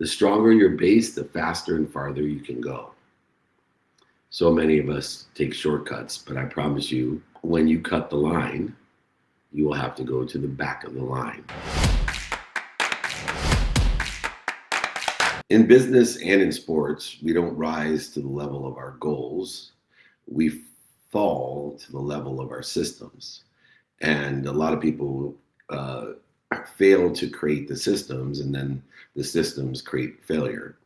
The stronger your base, the faster and farther you can go. So many of us take shortcuts, but I promise you, when you cut the line, you will have to go to the back of the line. In business and in sports, we don't rise to the level of our goals. We fall to the level of our systems. And a lot of people fail to create the systems, and then the systems create failure.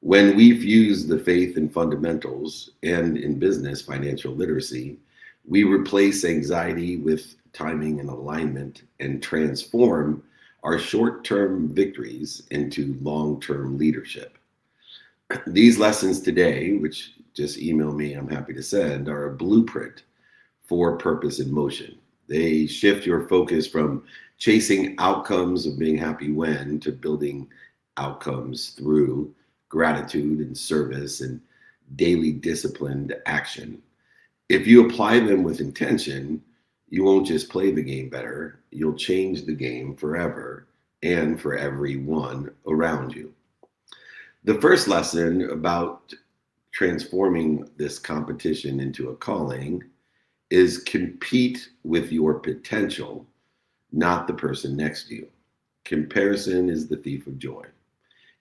When we fuse the faith in fundamentals and in business financial literacy, we replace anxiety with timing and alignment and transform our short-term victories into long-term leadership. These lessons today, which just email me, I'm happy to send, are a blueprint for purpose in motion. They shift your focus from chasing outcomes of being happy when to building outcomes through gratitude and service and daily disciplined action. If you apply them with intention, you won't just play the game better, you'll change the game forever and for everyone around you. The first lesson about transforming this competition into a calling is compete with your potential, not the person next to you. Comparison is the thief of joy.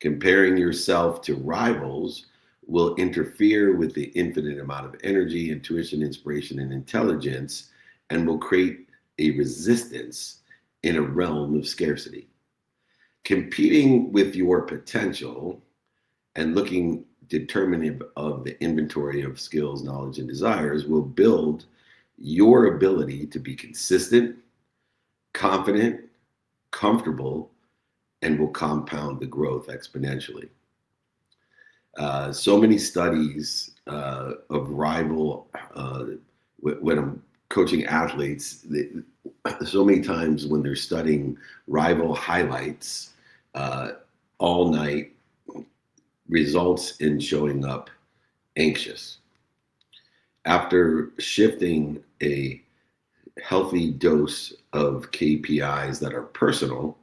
Comparing yourself to rivals will interfere with the infinite amount of energy, intuition, inspiration, and intelligence, and will create a resistance in a realm of scarcity. Competing with your potential and looking determinative of the inventory of skills, knowledge, and desires will build your ability to be consistent, confident, comfortable, and will compound the growth exponentially. So many studies of rival, when I'm coaching athletes, so many times when they're studying rival highlights all night results in showing up anxious. After shifting a healthy dose of KPIs that are personal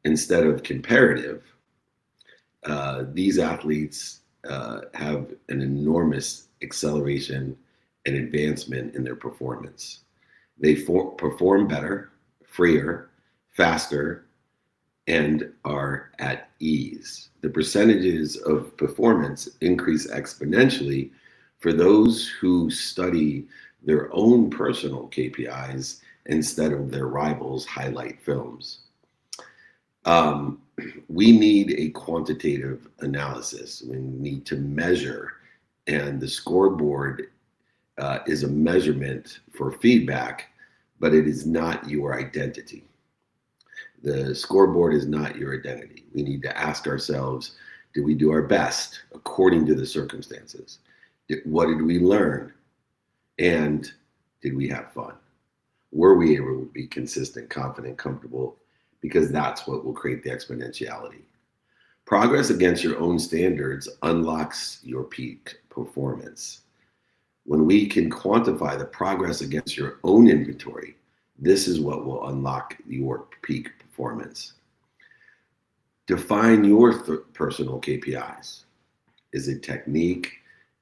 instead of comparative, these athletes have an enormous acceleration and advancement in their performance. They perform better, freer, faster, and are at ease. The percentages of performance increase exponentially for those who study their own personal KPIs instead of their rivals' highlight films. We need a quantitative analysis. We need to measure, and the scoreboard is a measurement for feedback, but it is not your identity. The scoreboard is not your identity. We need to ask ourselves, did we do our best according to the circumstances? What did we learn? And did we have fun? Were we able to be consistent, confident, comfortable? Because that's what will create the exponentiality. Progress against your own standards unlocks your peak performance. When we can quantify the progress against your own inventory, this is what will unlock your peak performance. Define your personal KPIs. Is it technique?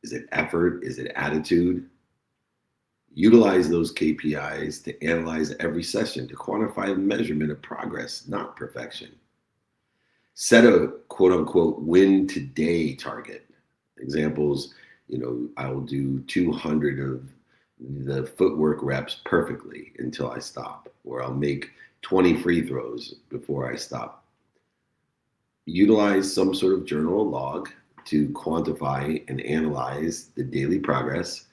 Is it effort? Is it attitude? Utilize those KPIs to analyze every session, to quantify the measurement of progress, not perfection. Set a quote unquote win today target. Examples, I will do 200 of the footwork reps perfectly until I stop, or I'll make 20 free throws before I stop. Utilize some sort of journal log to quantify and analyze the daily progress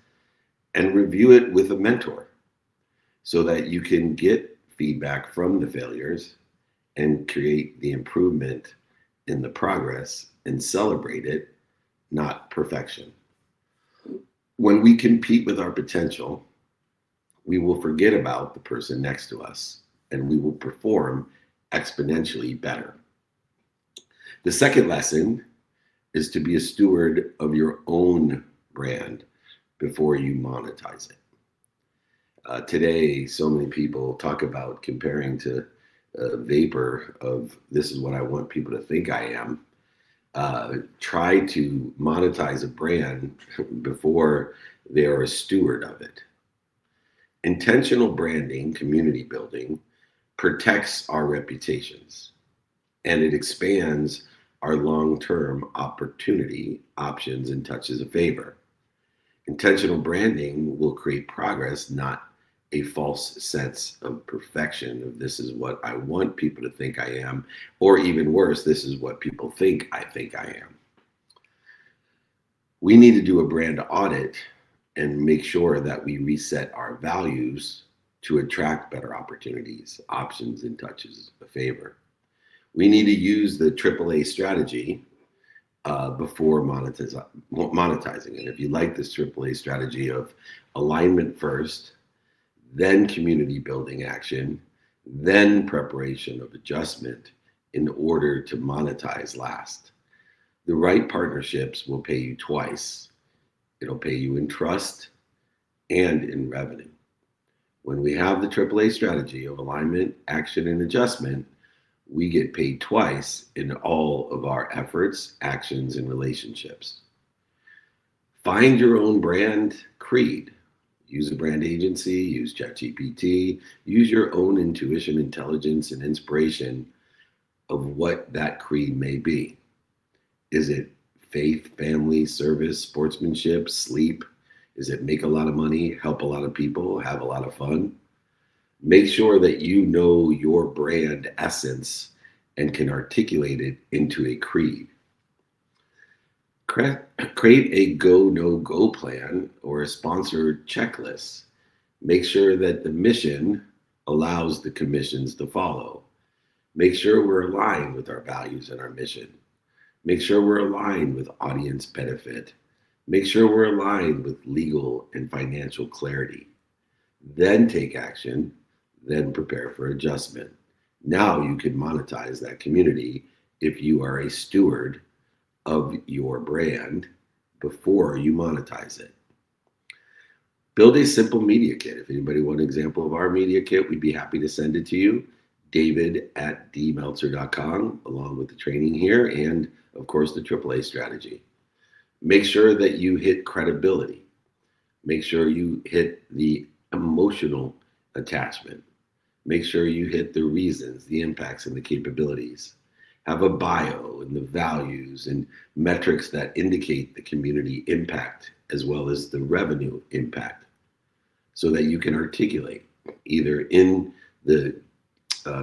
and review it with a mentor so that you can get feedback from the failures and create the improvement in the progress and celebrate it, not perfection. When we compete with our potential, we will forget about the person next to us and we will perform exponentially better. The second lesson is to be a steward of your own brand before you monetize it. Today, so many people talk about comparing to a vapor of this is what I want people to think I am. try to monetize a brand before they're a steward of it. Intentional branding, community building, protects our reputations and it expands our long term opportunity options and touches a favor. Intentional branding will create progress, not a false sense of perfection of this is what I want people to think I am, or even worse, this is what people think I am. We need to do a brand audit and make sure that we reset our values to attract better opportunities, options, and touches a favor. We need to use the AAA strategy before monetizing it. If you like this AAA strategy of alignment first, then community building action, then preparation of adjustment in order to monetize last. The right partnerships will pay you twice. It'll pay you in trust and in revenue. When we have the AAA strategy of alignment, action, and adjustment, we get paid twice in all of our efforts, actions, and relationships. Find your own brand creed. Use a brand agency, use ChatGPT, use your own intuition, intelligence, and inspiration of what that creed may be. Is it faith, family, service, sportsmanship, sleep? Is it make a lot of money, help a lot of people, have a lot of fun? Make sure that you know your brand essence and can articulate it into a creed. Create a go, no go plan or a sponsored checklist. Make sure that the mission allows the commissions to follow. Make sure we're aligned with our values and our mission. Make sure we're aligned with audience benefit. Make sure we're aligned with legal and financial clarity. Then take action, then prepare for adjustment. Now you can monetize that community if you are a steward of your brand before you monetize it. Build a simple media kit. If anybody wants an example of our media kit, we'd be happy to send it to you. David@dmeltzer.com, along with the training here and, of course, the AAA strategy. Make sure that you hit credibility. Make sure you hit the emotional attachment. Make sure you hit the reasons, the impacts, and the capabilities. Have a bio and the values and metrics that indicate the community impact as well as the revenue impact so that you can articulate either in the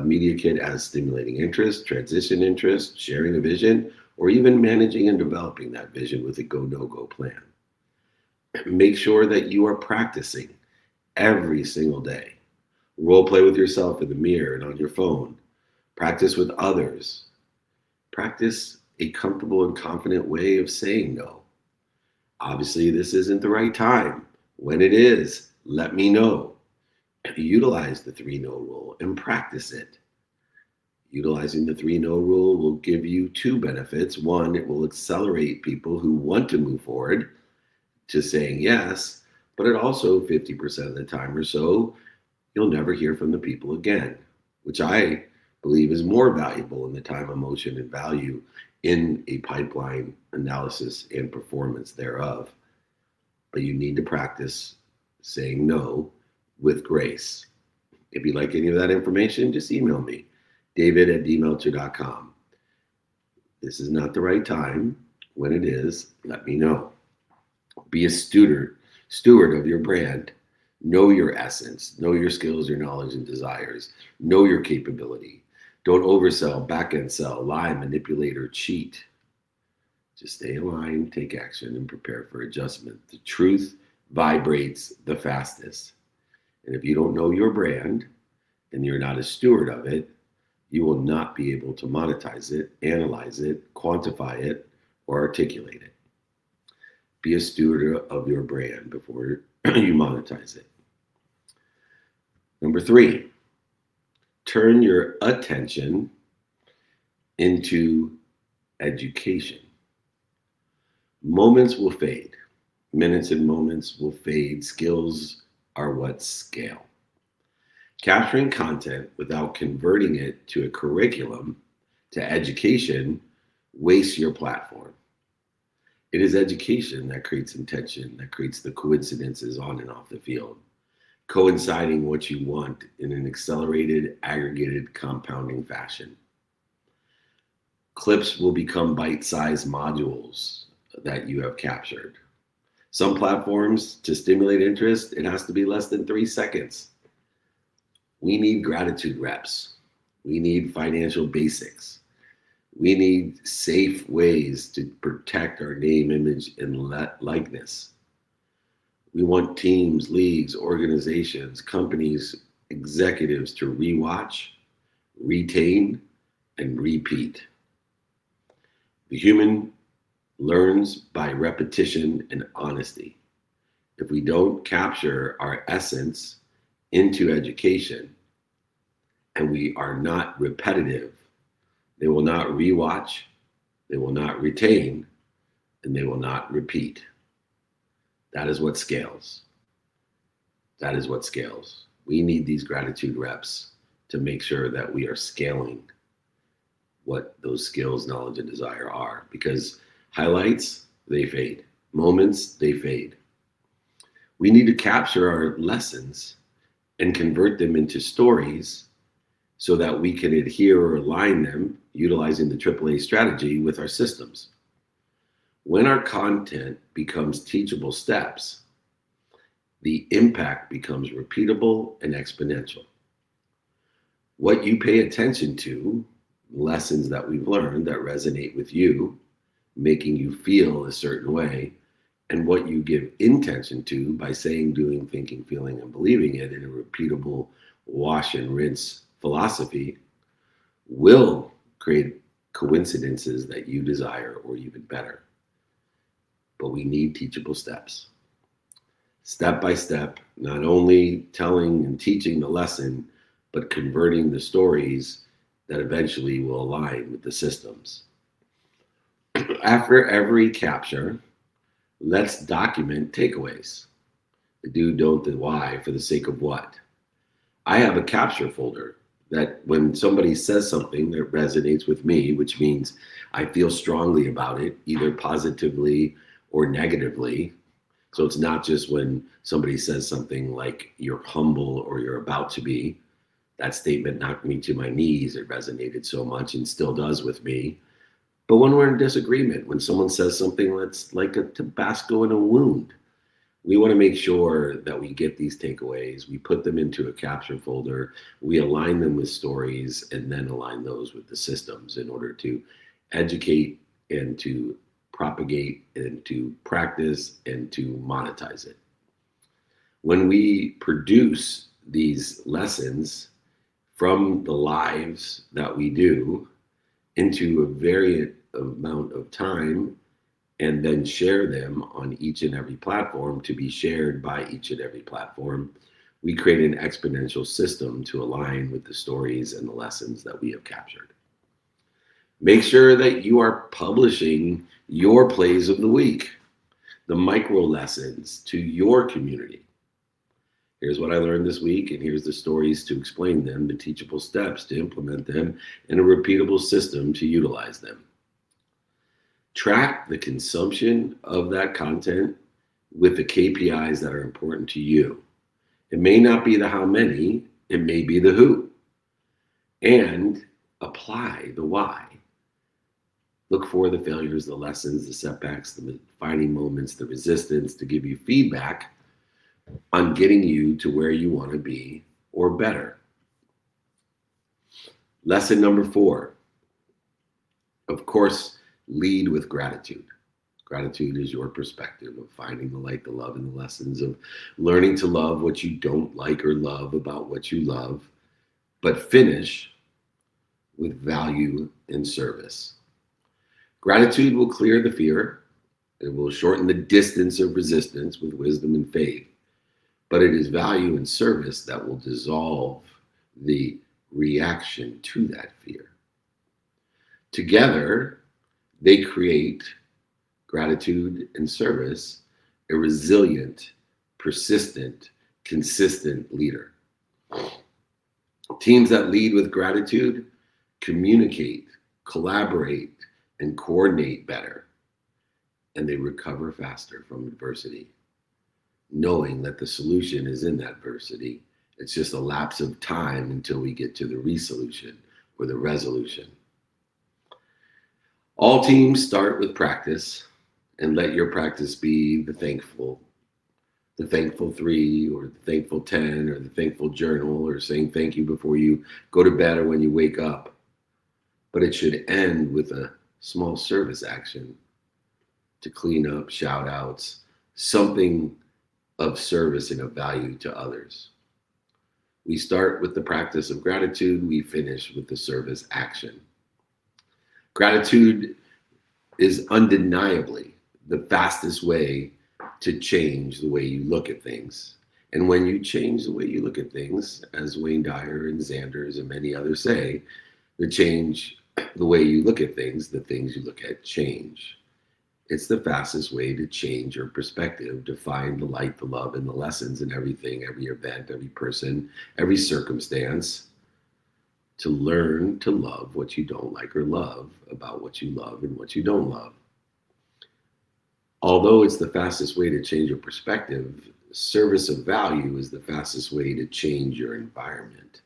media kit as stimulating interest, transition interest, sharing a vision, or even managing and developing that vision with a go, no go plan. Make sure that you are practicing every single day. Role play with yourself in the mirror and on your phone. Practice with others. Practice a comfortable and confident way of saying no. Obviously, this isn't the right time. When it is, let me know. Utilize the 3-no rule and practice it. Utilizing the 3-no rule will give you two benefits. One, it will accelerate people who want to move forward to saying yes, but it also 50% of the time or so, you'll never hear from the people again, which I believe is more valuable in the time, emotion, and value in a pipeline analysis and performance thereof. But you need to practice saying no with grace. If you'd like any of that information, just email me, david@dmeltzer.com. This is not the right time. When it is, let me know. Be a steward of your brand. Know your essence. Know your skills, your knowledge, and desires. Know your capability. Don't oversell, back-end sell, lie, manipulate, or cheat. Just stay aligned, take action, and prepare for adjustment. The truth vibrates the fastest. And if you don't know your brand and you're not a steward of it, you will not be able to monetize it, analyze it, quantify it, or articulate it. Be a steward of your brand before you monetize it. Number 3, turn your attention into education. Moments will fade. Minutes and moments will fade. Skills are what scale. Capturing content without converting it to a curriculum, to education, waste your platform. It is education that creates intention, that creates the coincidences on and off the field, coinciding what you want in an accelerated, aggregated, compounding fashion. Clips will become bite-sized modules that you have captured. Some platforms, to stimulate interest, it has to be less than 3 seconds. We need gratitude reps. We need financial basics. We need safe ways to protect our name, image, and likeness. We want teams, leagues, organizations, companies, executives to rewatch, retain, and repeat. The human learns by repetition and honesty. If we don't capture our essence into education and we are not repetitive, they will not rewatch, they will not retain, and they will not repeat. That is what scales. That is what scales. We need these gratitude reps to make sure that we are scaling what those skills, knowledge, and desire are. Because highlights, they fade. Moments, they fade. We need to capture our lessons and convert them into stories so that we can adhere or align them utilizing the AAA strategy with our systems. When our content becomes teachable steps, the impact becomes repeatable and exponential. What you pay attention to, lessons that we've learned that resonate with you, making you feel a certain way, and what you give intention to by saying, doing, thinking, feeling, and believing it in a repeatable wash and rinse philosophy will create coincidences that you desire or even better. But we need teachable steps. Step by step, not only telling and teaching the lesson, but converting the stories that eventually will align with the systems. After every capture, let's document takeaways. The do, don't, the why, for the sake of what. I have a capture folder that when somebody says something that resonates with me, which means I feel strongly about it, either positively or negatively. So it's not just when somebody says something like you're humble or you're about to be. That statement knocked me to my knees. It resonated so much and still does with me. But when we're in disagreement, when someone says something that's like a Tabasco in a wound, we want to make sure that we get these takeaways, we put them into a capture folder, we align them with stories, and then align those with the systems in order to educate and to propagate and to practice and to monetize it. When we produce these lessons from the lives that we do into a varied amount of time and then share them on each and every platform to be shared by each and every platform, we create an exponential system to align with the stories and the lessons that we have captured. Make sure that you are publishing your plays of the week, the micro lessons to your community. Here's what I learned this week, and here's the stories to explain them, the teachable steps to implement them, and a repeatable system to utilize them. Track the consumption of that content with the KPIs that are important to you. It may not be the how many, it may be the who. And apply the why. Look for the failures, the lessons, the setbacks, the defining moments, the resistance to give you feedback on getting you to where you want to be or better. Lesson number 4. Of course, lead with gratitude. Gratitude is your perspective of finding the light, the love, and the lessons of learning to love what you don't like or love about what you love, but finish with value and service. Gratitude will clear the fear. It will shorten the distance of resistance with wisdom and faith. But it is value and service that will dissolve the reaction to that fear. Together, they create gratitude and service, a resilient, persistent, consistent leader. Teams that lead with gratitude communicate, collaborate, and coordinate better, and they recover faster from adversity, knowing that the solution is in that adversity. It's just a lapse of time until we get to the resolution or the resolution. All teams start with practice, and let your practice be the thankful 3 or the thankful 10 or the thankful journal or saying thank you before you go to bed or when you wake up. But it should end with a small service action to clean up, shout outs, something of service and of value to others. We start with the practice of gratitude, we finish with the service action. Gratitude is undeniably the fastest way to change the way you look at things. And when you change the way you look at things, as Wayne Dyer and Xanders and many others say, the way you look at things, the things you look at change. It's the fastest way to change your perspective, to find the light, the love, and the lessons in everything, every event, every person, every circumstance, to learn to love what you don't like or love about what you love and what you don't love. Although it's the fastest way to change your perspective, service of value is the fastest way to change your environment.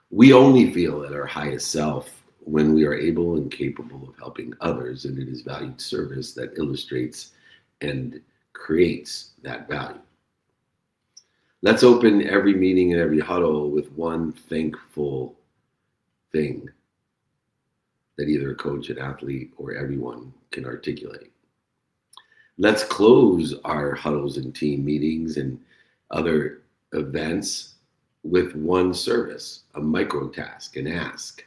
We only feel at our highest self when we are able and capable of helping others, and it is valued service that illustrates and creates that value. Let's open every meeting and every huddle with one thankful thing that either a coach, an athlete, or everyone can articulate. Let's close our huddles and team meetings and other events with one service, a micro task, an ask.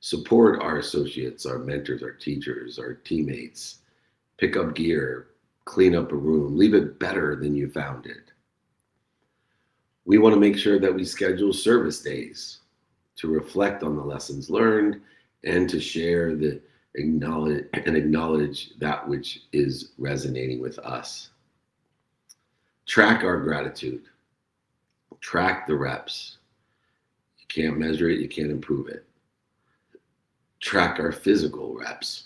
Support our associates, our mentors, our teachers, our teammates. Pick up gear, clean up a room, leave it better than you found it. We want to make sure that we schedule service days to reflect on the lessons learned and to share and acknowledge that which is resonating with us. Track our gratitude. Track the reps. You can't measure it, you can't improve it. Track our physical reps,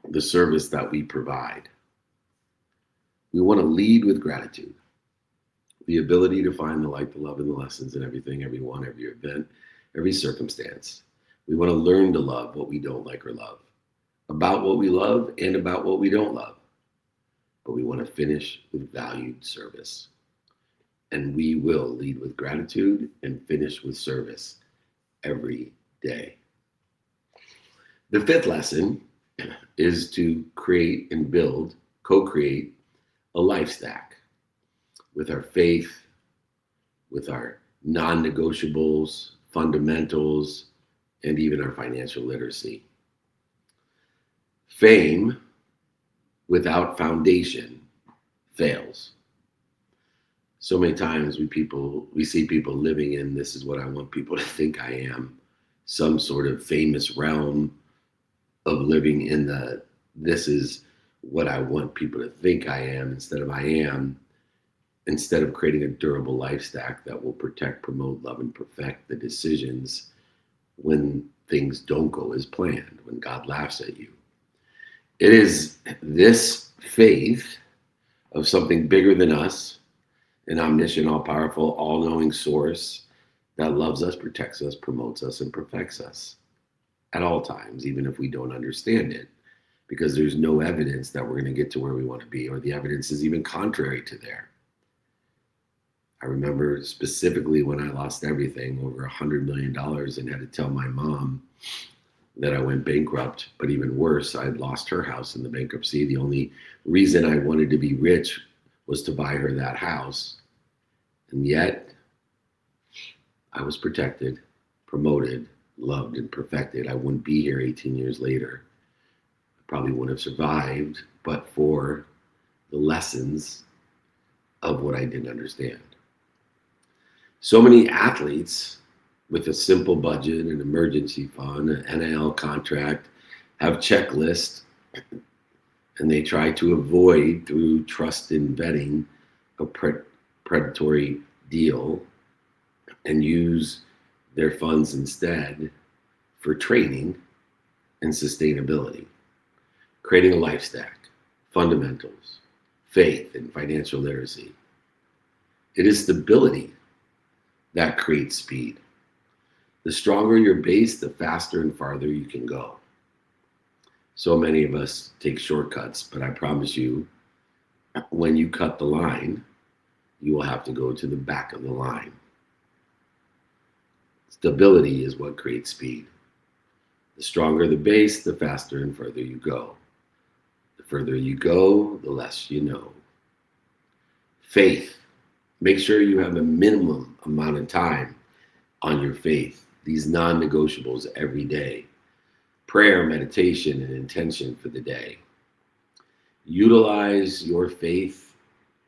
the service that we provide. We want to lead with gratitude, the ability to find the light, the love, and the lessons in everything, everyone, every event, every circumstance. We want to learn to love what we don't like or love, about what we love and about what we don't love. But we want to finish with valued service. And we will lead with gratitude and finish with service every day. The fifth lesson is to create and build, co-create a life stack with our faith, with our non-negotiables, fundamentals, and even our financial literacy. Fame without foundation fails. So many times we see people living in, this is what I want people to think I am, some sort of famous realm of living in this is what I want people to think I am instead of I am, instead of creating a durable life stack that will protect, promote, love, and perfect the decisions when things don't go as planned, when God laughs at you. It is this faith of something bigger than us, an omniscient, all-powerful, all-knowing source that loves us, protects us, promotes us, and perfects us at all times, even if we don't understand it, because there's no evidence that we're going to get to where we want to be, or the evidence is even contrary to there. I remember specifically when I lost everything, over $100 million, and had to tell my mom that I went bankrupt, but even worse, I had lost her house in the bankruptcy. The only reason I wanted to be rich was to buy her that house. And yet, I was protected, promoted, loved, and perfected. I wouldn't be here 18 years later. I probably wouldn't have survived, but for the lessons of what I didn't understand. So many athletes with a simple budget, an emergency fund, an NIL contract, have checklists, and they try to avoid, through trust and vetting, a predatory deal and use their funds instead for training and sustainability, creating a life stack, fundamentals, faith, and financial literacy. It is stability that creates speed. The stronger your base, the faster and farther you can go. So many of us take shortcuts, but I promise you, when you cut the line, you will have to go to the back of the line. Stability is what creates speed. The stronger the base, the faster and further you go. The further you go, the less you know. Faith. Make sure you have a minimum amount of time on your faith, these non-negotiables every day. Prayer, meditation, and intention for the day. Utilize your faith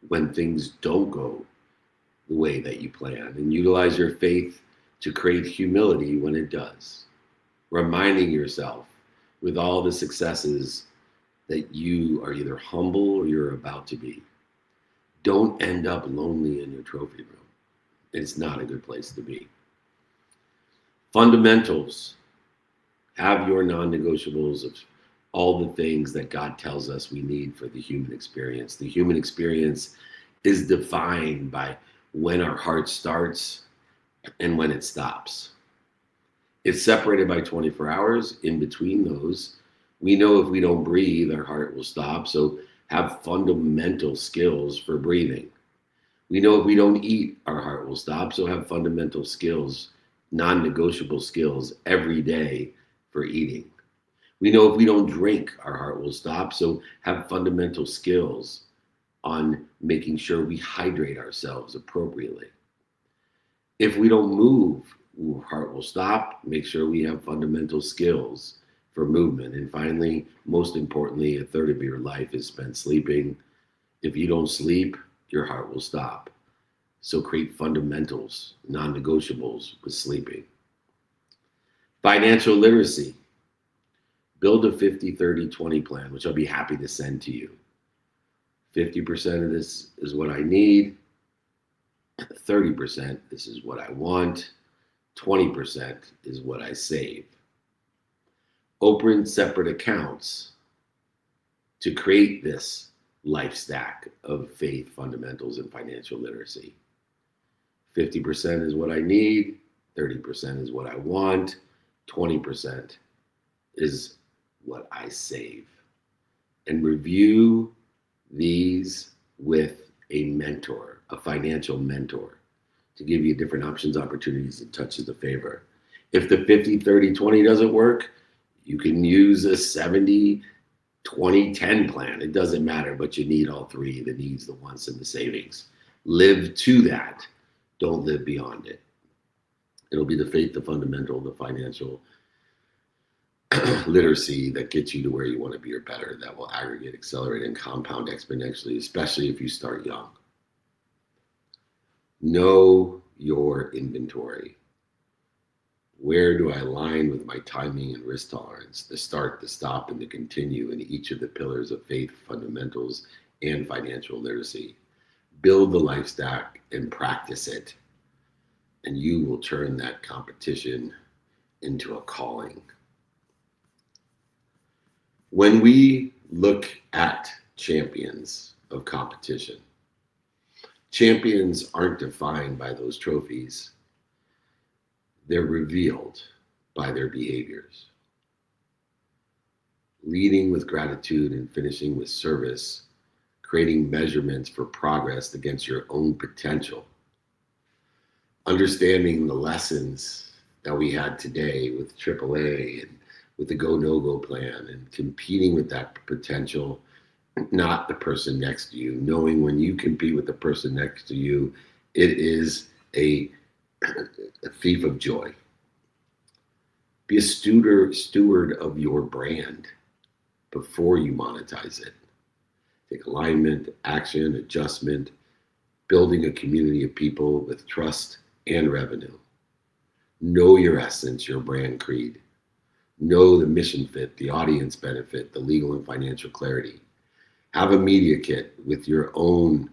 when things don't go the way that you plan, and utilize your faith to create humility when it does. Reminding yourself with all the successes that you are either humble or you're about to be. Don't end up lonely in your trophy room. It's not a good place to be. Fundamentals. Have your non-negotiables of all the things that God tells us we need for the human experience. The human experience is defined by when our heart starts and when it stops. It's separated by 24 hours. In between those, we know if we don't breathe, our heart will stop. So have fundamental skills for breathing. We know if we don't eat, our heart will stop. So have fundamental skills, non-negotiable skills every day for eating. We know if we don't drink, our heart will stop. So have fundamental skills on making sure we hydrate ourselves appropriately. If we don't move, our heart will stop. Make sure we have fundamental skills for movement. And finally, most importantly, a third of your life is spent sleeping. If you don't sleep, your heart will stop. So create fundamentals, non-negotiables with sleeping. Financial literacy. Build a 50-30-20 plan, which I'll be happy to send to you. 50% of this is what I need. 30%, this is what I want. 20% is what I save. Open separate accounts to create this life stack of faith, fundamentals, and financial literacy. 50% is what I need. 30% is what I want. 20% is what I save. And review these with a mentor, a financial mentor, to give you different options, opportunities, and touches of favor. If the 50-30-20 doesn't work, you can use a 70-20-10 plan. It doesn't matter, but you need all three: the needs, the wants, and the savings. Live to that. Don't live beyond it. It'll be the faith, the fundamental, the financial literacy that gets you to where you want to be or better, that will aggregate, accelerate, and compound exponentially, especially if you start young. Know your inventory. Where do I align with my timing and risk tolerance? The start, the stop, and the continue in each of the pillars of faith, fundamentals, and financial literacy. Build the life stack and practice it, and you will turn that competition into a calling. When we look at champions of competition, champions aren't defined by those trophies. They're revealed by their behaviors. Leading with gratitude and finishing with service, creating measurements for progress against your own potential. Understanding the lessons that we had today with AAA and with the go, no go plan, and competing with that potential, not the person next to you. Knowing when you compete with the person next to you, it is a thief of joy. Be a steward of your brand before you monetize it. Take alignment, action, adjustment, building a community of people with trust and revenue. Know your essence, your brand creed. Know the mission fit, the audience benefit, the legal and financial clarity. Have a media kit with your own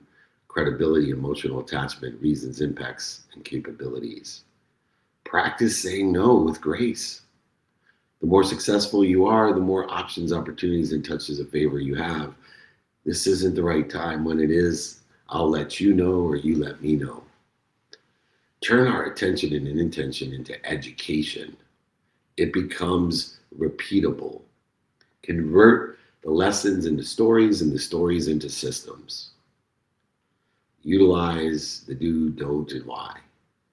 credibility, emotional attachment, reasons, impacts, and capabilities. Practice saying no with grace. The more successful you are, the more options, opportunities, and touches of favor you have. This isn't the right time. When it is, I'll let you know or you let me know. Turn our attention and intention into education. It becomes repeatable. Convert the lessons into stories and the stories into systems. Utilize the do, don't, and why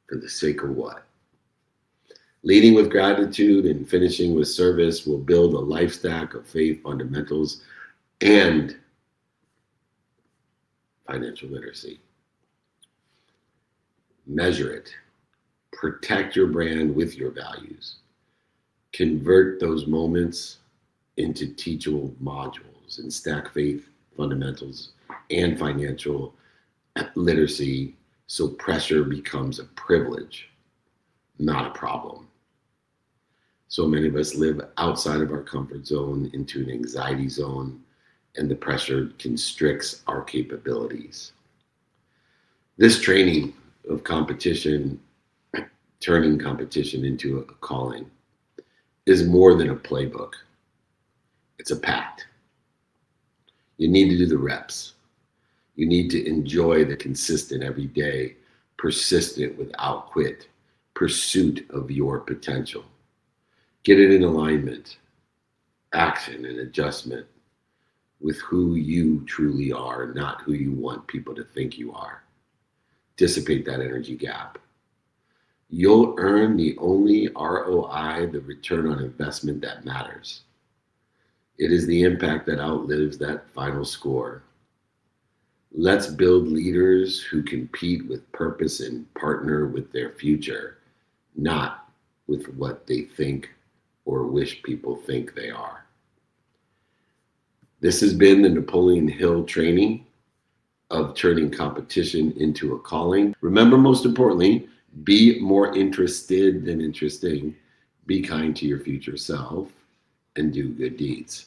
for the sake of what. Leading with gratitude and finishing with service will build a life stack of faith fundamentals and financial literacy. Measure it. Protect your brand with your values. Convert those moments into teachable modules and stack faith fundamentals and financial literacy so pressure becomes a privilege, not a problem. So many of us live outside of our comfort zone into an anxiety zone, and the pressure constricts our capabilities. This training of competition, turning competition into a calling, is more than a playbook. It's a pact. You need to do the reps. You need to enjoy the consistent, everyday, persistent, without quit pursuit of your potential. Get it in alignment, action, and adjustment with who you truly are, not who you want people to think you are. Dissipate that energy gap. You'll earn the only ROI, the return on investment, that matters. It is the impact that outlives that final score. Let's build leaders who compete with purpose and partner with their future, not with what they think or wish people think they are. This has been the Napoleon Hill training of turning competition into a calling. Remember, most importantly, be more interested than interesting. Be kind to your future self and do good deeds.